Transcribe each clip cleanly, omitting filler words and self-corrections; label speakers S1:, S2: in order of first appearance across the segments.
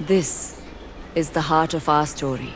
S1: This is the heart of our story.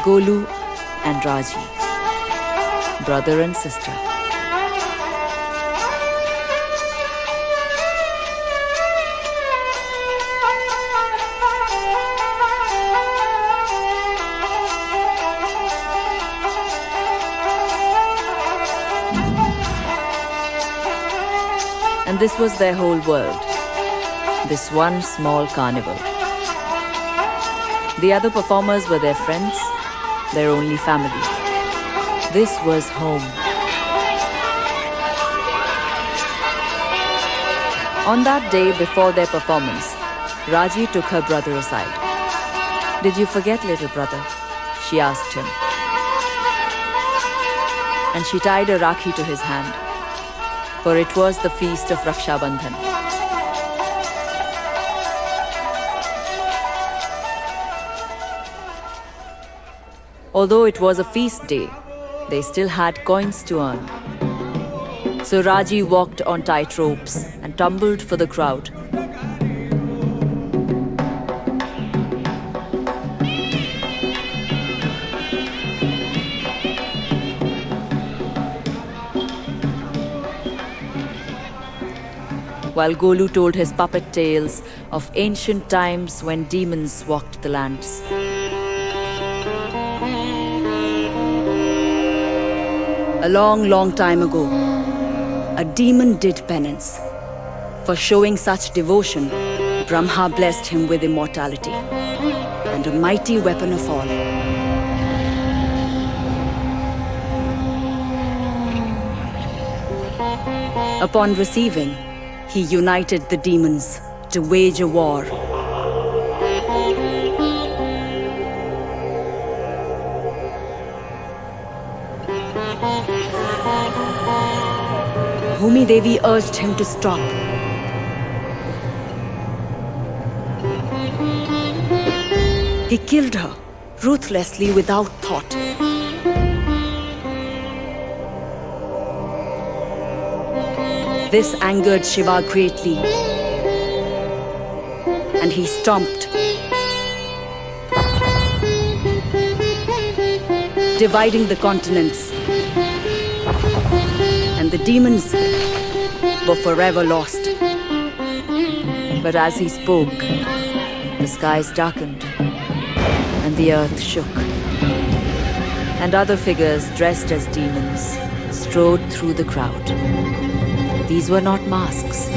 S1: Golu and Raji, brother and sister. And this was their whole world, this one small carnival. The other performers were their friends, their only family. This was home. On that day before their performance, Raji took her brother aside. "Did you forget, little brother?" she asked him. And she tied a rakhi to his hand, for it was the feast of Raksha Bandhan. Although it was a feast day, they still had coins to earn. So Raji walked on tight ropes and tumbled for the crowd. While Golu told his puppet tales of ancient times when demons walked the lands. A long, long time ago, a demon did penance. For showing such devotion, Brahma blessed him with immortality and a mighty weapon of all. Upon receiving, he united the demons to wage a war. Bhumi Devi urged him to stop. He killed her ruthlessly without thought. This angered Shiva greatly, and he stomped, dividing the continents, and the demons were forever lost. But as he spoke, the skies darkened, and the earth shook, and other figures dressed as demons strode through the crowd. These were not masks.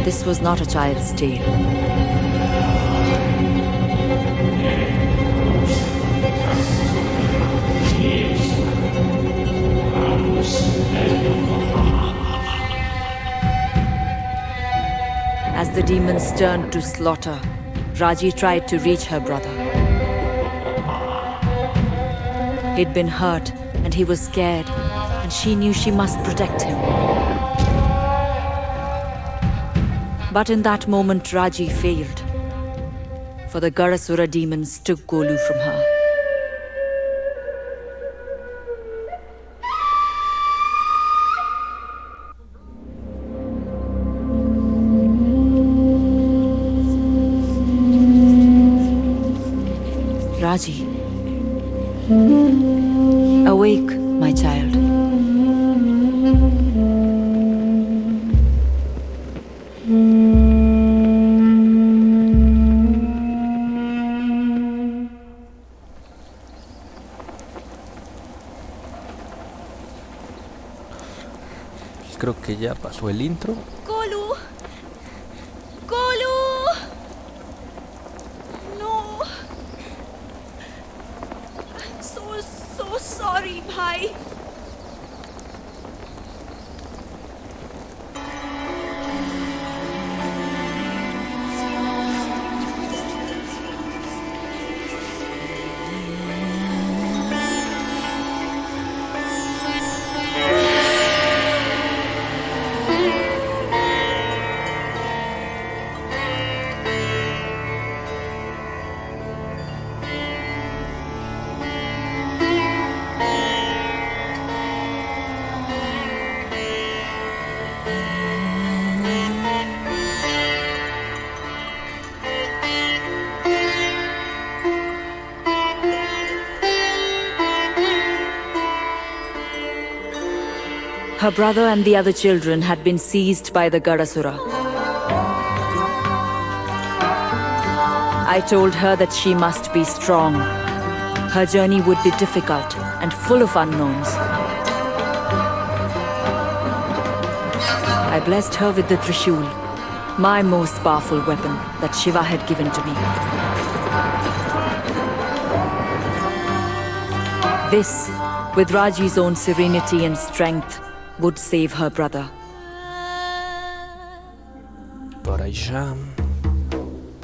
S1: This was not a child's tale. As the demons turned to slaughter, Raji tried to reach her brother. He'd been hurt and he was scared, and she knew she must protect him. But in that moment, Raji failed, for the Garasura demons took Golu from her. Raji, awake, my child.
S2: Creo que ya pasó el intro.
S3: Golu! Golu! No! I'm so sorry, bhai.
S1: Her brother and the other children had been seized by the Garasura. I told her that she must be strong. Her journey would be difficult and full of unknowns. I blessed her with the Trishul, my most powerful weapon that Shiva had given to me. This, with Raji's own serenity and strength, would save her brother.
S2: Por allá.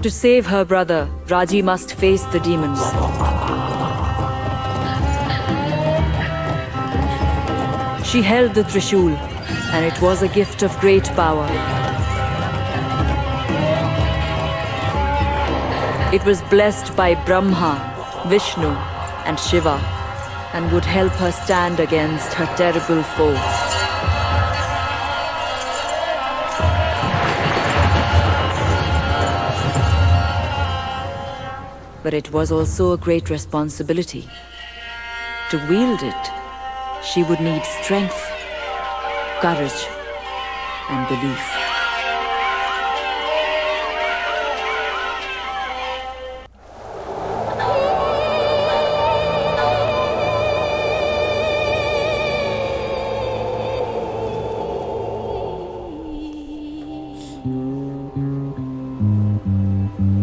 S1: To save her brother, Raji must face the demons. She held the Trishul, and it was a gift of great power. It was blessed by Brahma, Vishnu, and Shiva, and would help her stand against her terrible foe. But it was also a great responsibility. To wield it, she would need strength, courage, and belief.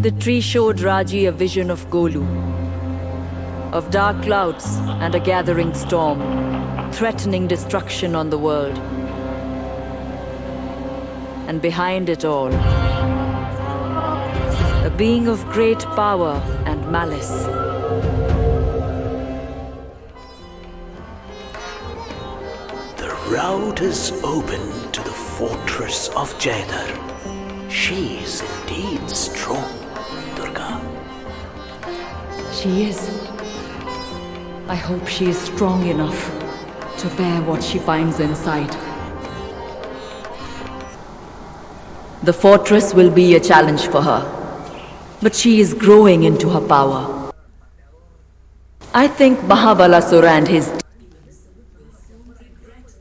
S1: The tree showed Raji a vision of Golu, of dark clouds and a gathering storm, threatening destruction on the world. And behind it all, a being of great power and malice.
S4: The route is open to the fortress of Jaidar. She is indeed strong, Durga.
S1: She is. I hope she is strong enough to bear what she finds inside. The fortress will be a challenge for her, but she is growing into her power. I think Mahabalasura and his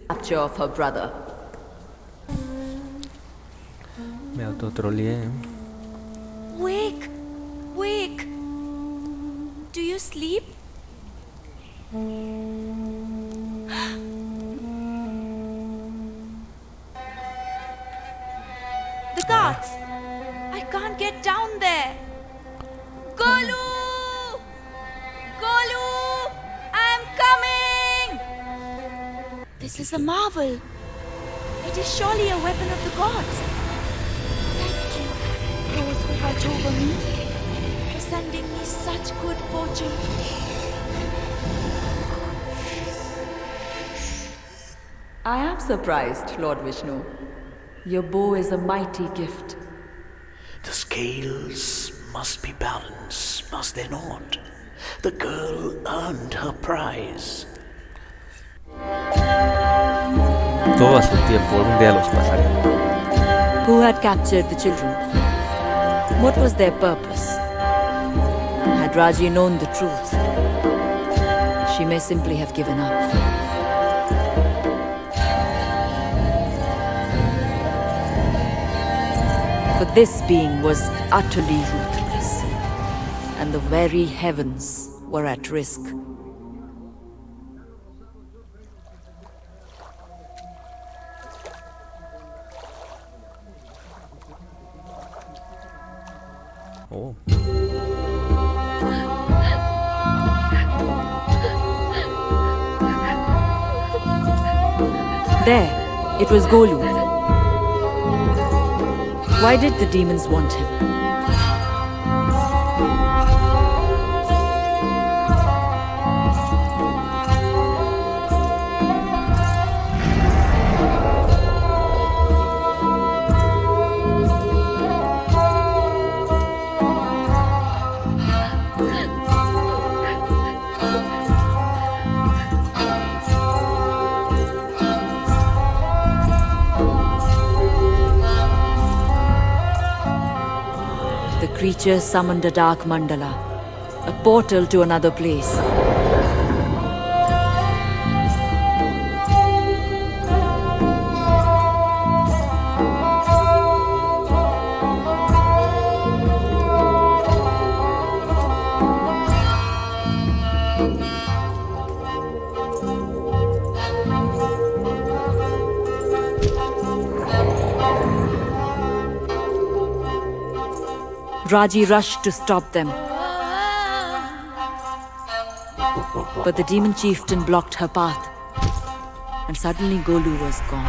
S1: capture of her brother.
S2: Me autotroleé.
S3: Wake! Wake! Do you sleep? The guards! I can't get down there! Golu! Golu! I'm coming! This is a marvel. It is surely a weapon of the gods. Thank you, those who watch over me, for sending me such good fortune.
S1: I am surprised, Lord Vishnu. Your bow is a mighty gift.
S4: The scales must be balanced, must they not? The girl earned her prize.
S2: Todo a su tiempo, un día los pasaré.
S1: Who had captured the children? What was their purpose? Had Raji known the truth, she may simply have given up. For this being was utterly ruthless, and the very heavens were at risk.
S2: Oh.
S1: There, it was Golu. Why did the demons want him? The creature summoned a dark mandala, a portal to another place. Raji rushed to stop them. But the demon chieftain blocked her path, and suddenly Golu was gone.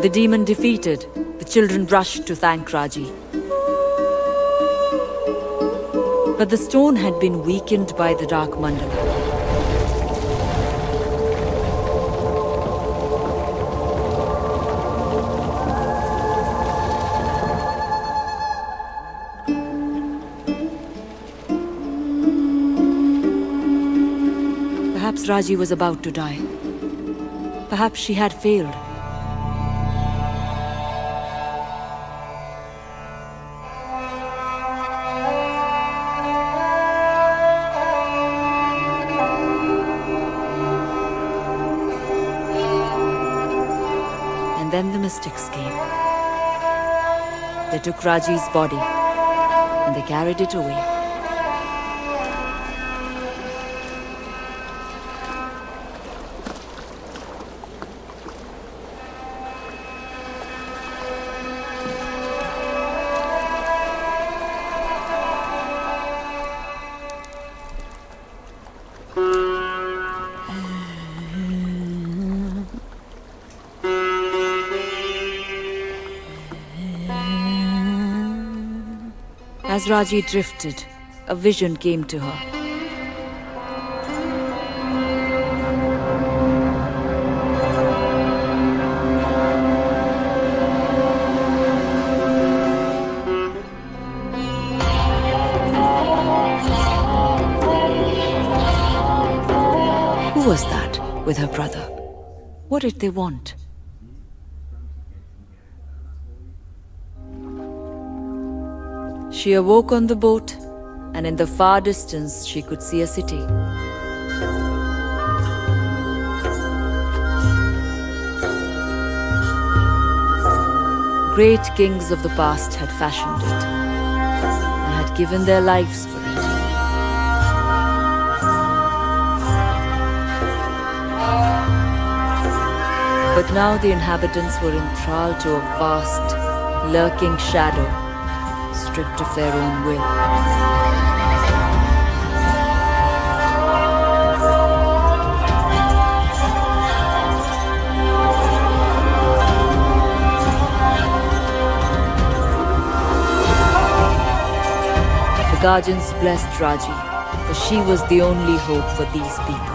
S1: The demon defeated, the children rushed to thank Raji. But the stone had been weakened by the dark mandala. Perhaps Raji was about to die. Perhaps she had failed. And then the mystics came. They took Raji's body and they carried it away. As Raji drifted, a vision came to her. Who was that with her brother? What did they want? She awoke on the boat, and in the far distance she could see a city. Great kings of the past had fashioned it, and had given their lives for it. But now the inhabitants were enthralled to a vast, lurking shadow, stripped of their own will. The guardians blessed Raji, for she was the only hope for these people.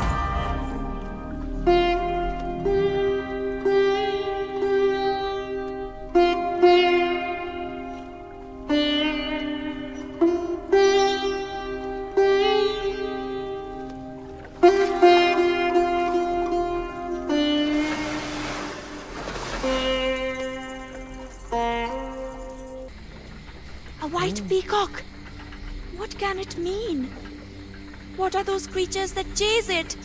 S3: A white peacock! What can it mean? What are those creatures that chase it?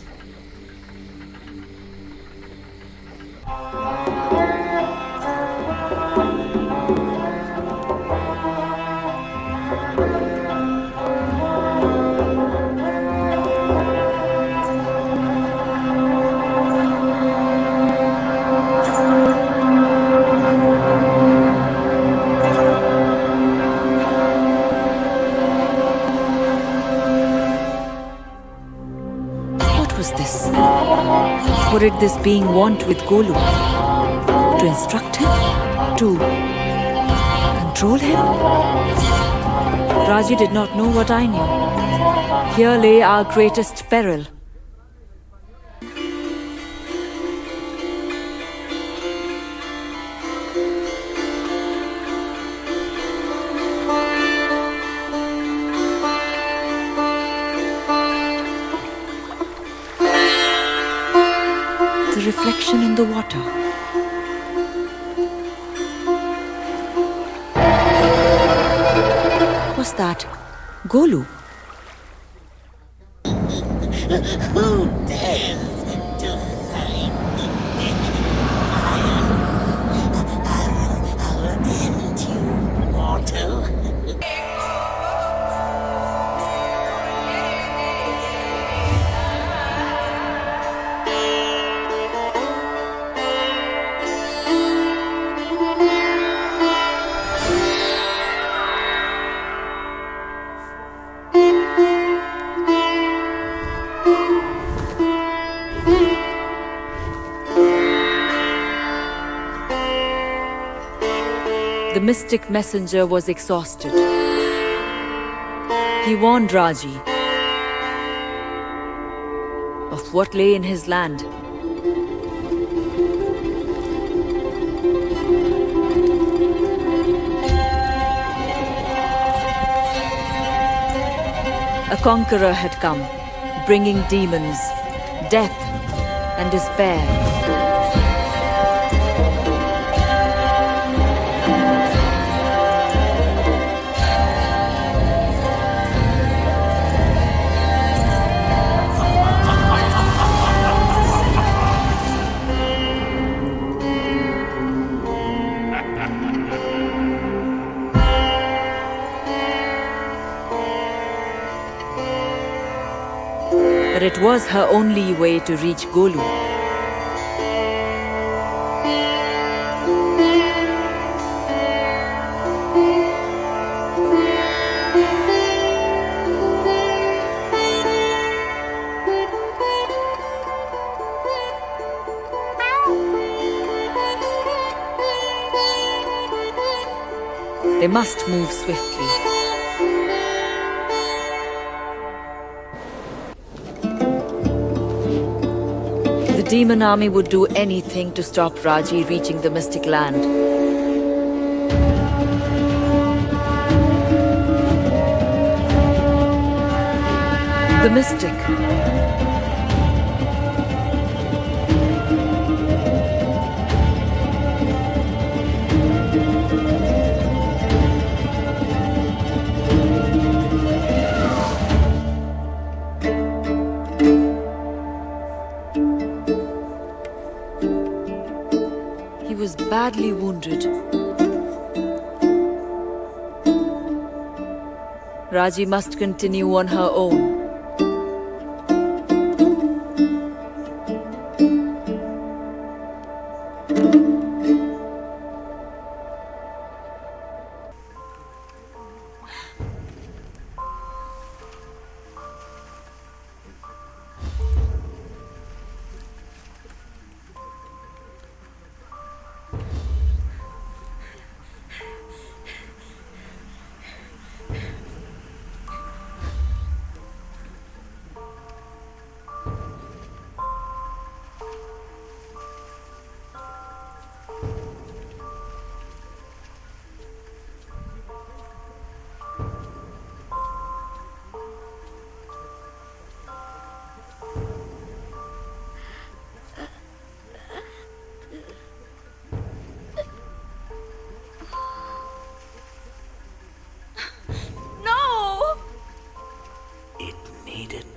S1: What did this being want with Golu? To instruct him? To control him? Raji did not know what I knew. Here lay our greatest peril. The reflection in the water. Was that Golu?
S5: Who dares
S1: mystic messenger was exhausted. He warned Raji of what lay in his land. A conqueror had come, bringing demons, death, and despair. But it was her only way to reach Golu. They must move swiftly. The demon army would do anything to stop Raji reaching the mystic land. The mystic. He was badly wounded. Raji must continue on her own.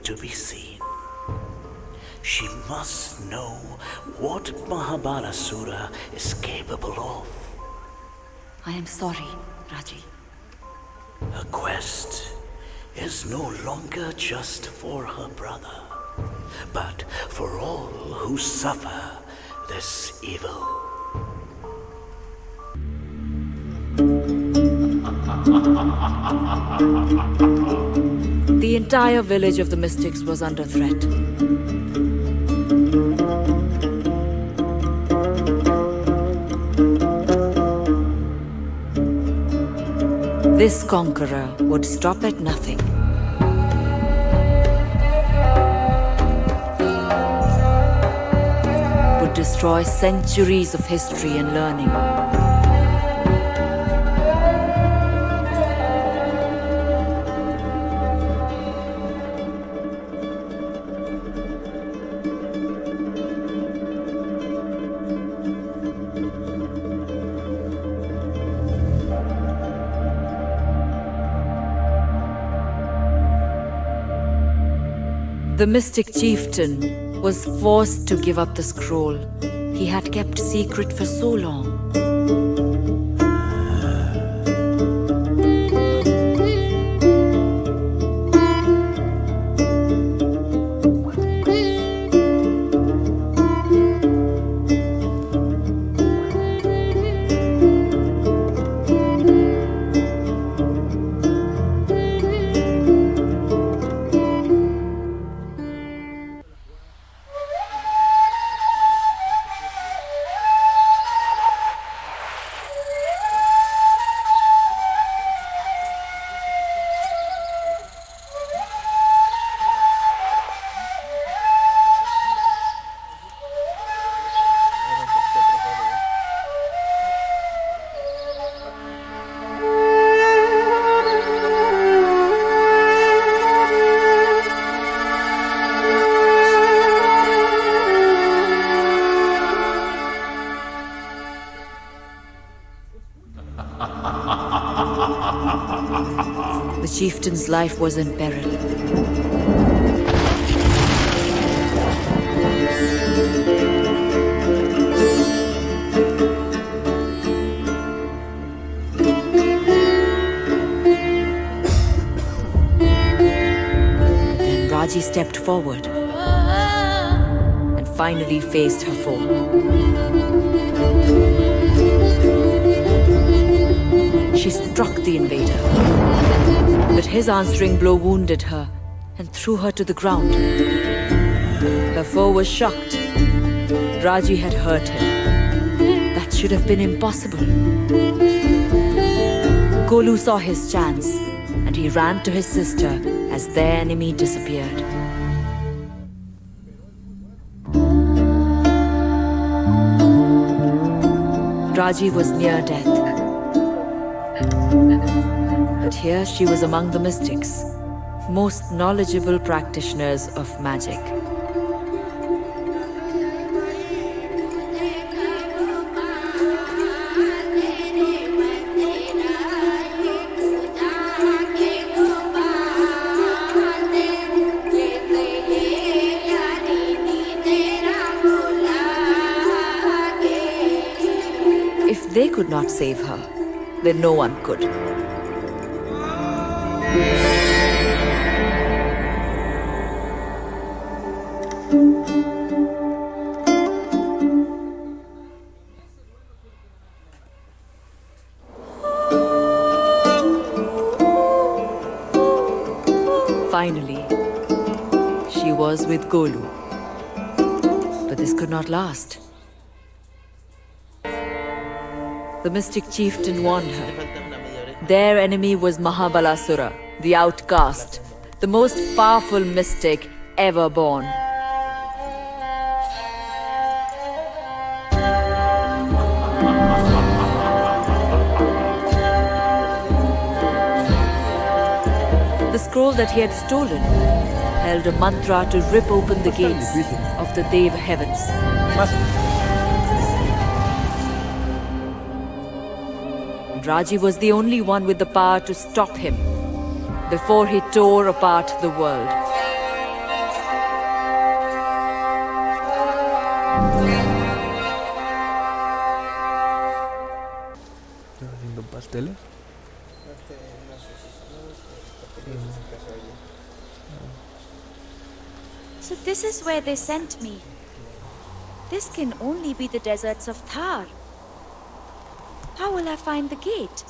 S4: To be seen. She must know what Mahabhalasura is capable of.
S1: I am sorry, Raji.
S4: Her quest is no longer just for her brother, but for all who suffer this evil.
S1: The entire village of the mystics was under threat. This conqueror would stop at nothing. Would destroy centuries of history and learning. The mystic chieftain was forced to give up the scroll he had kept secret for so long. The chieftain's life was in peril. But then Raji stepped forward and finally faced her foe. She struck the invader, but his answering blow wounded her and threw her to the ground. Her foe was shocked. Raji had hurt him. That should have been impossible. Golu saw his chance, and he ran to his sister as their enemy disappeared. Raji was near death. But here she was among the mystics, most knowledgeable practitioners of magic. If they could not save her, then no one could. Finally, she was with Golu. But this could not last. The mystic chieftain warned her. Their enemy was Mahabalasura, the outcast, the most powerful mystic ever born. The scroll that he had stolen held a mantra to rip open the gates of the Dev heavens. Raji was the only one with the power to stop him before he tore apart the world.
S2: Haciendo pasteles.
S3: So this is where they sent me. This can only be the deserts of Thar. How will I find the gate?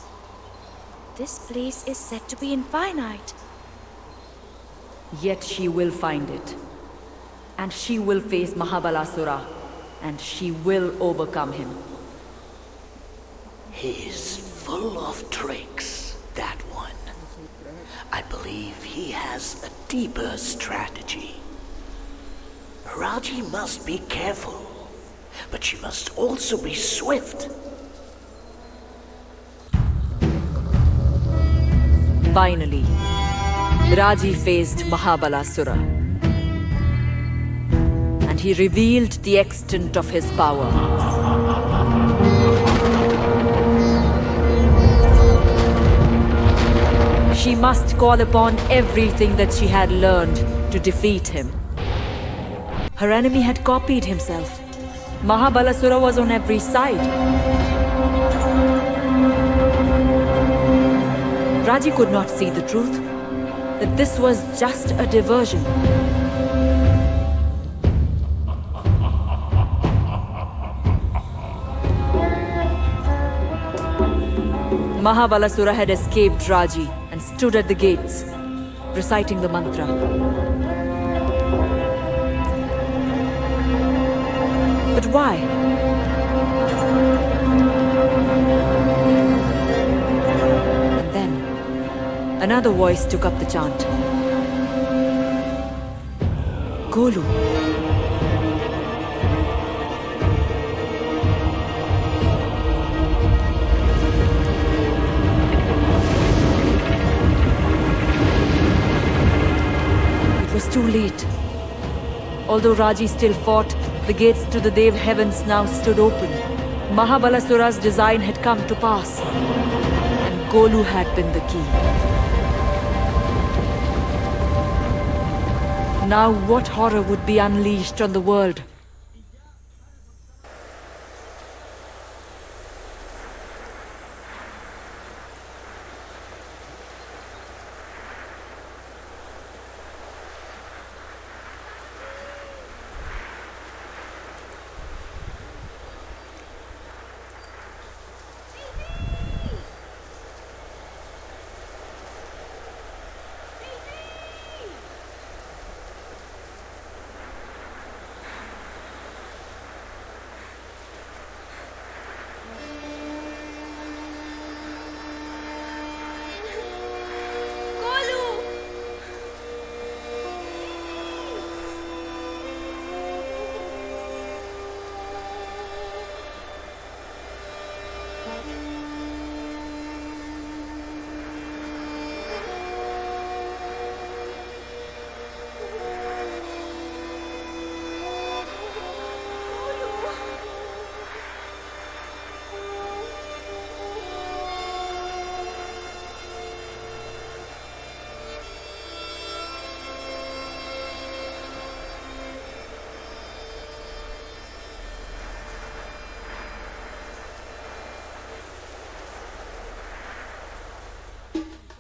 S3: This place is said to be infinite.
S1: Yet she will find it. And she will face Mahabalasura. And she will overcome him.
S4: He's full of tricks, that one. I believe he has a deeper strategy. Raji must be careful, but she must also be swift.
S1: Finally, Raji faced Mahabalasura. And he revealed the extent of his power. She must call upon everything that she had learned to defeat him. Her enemy had copied himself. Mahabalasura was on every side. Raji could not see the truth, that this was just a diversion. Mahabalasura had escaped Raji and stood at the gates, reciting the mantra. But why? And then, another voice took up the chant. Golu. It was too late. Although Raji still fought, the gates to the Dev heavens now stood open. Mahabalasura's design had come to pass. And Golu had been the key. Now what horror would be unleashed on the world?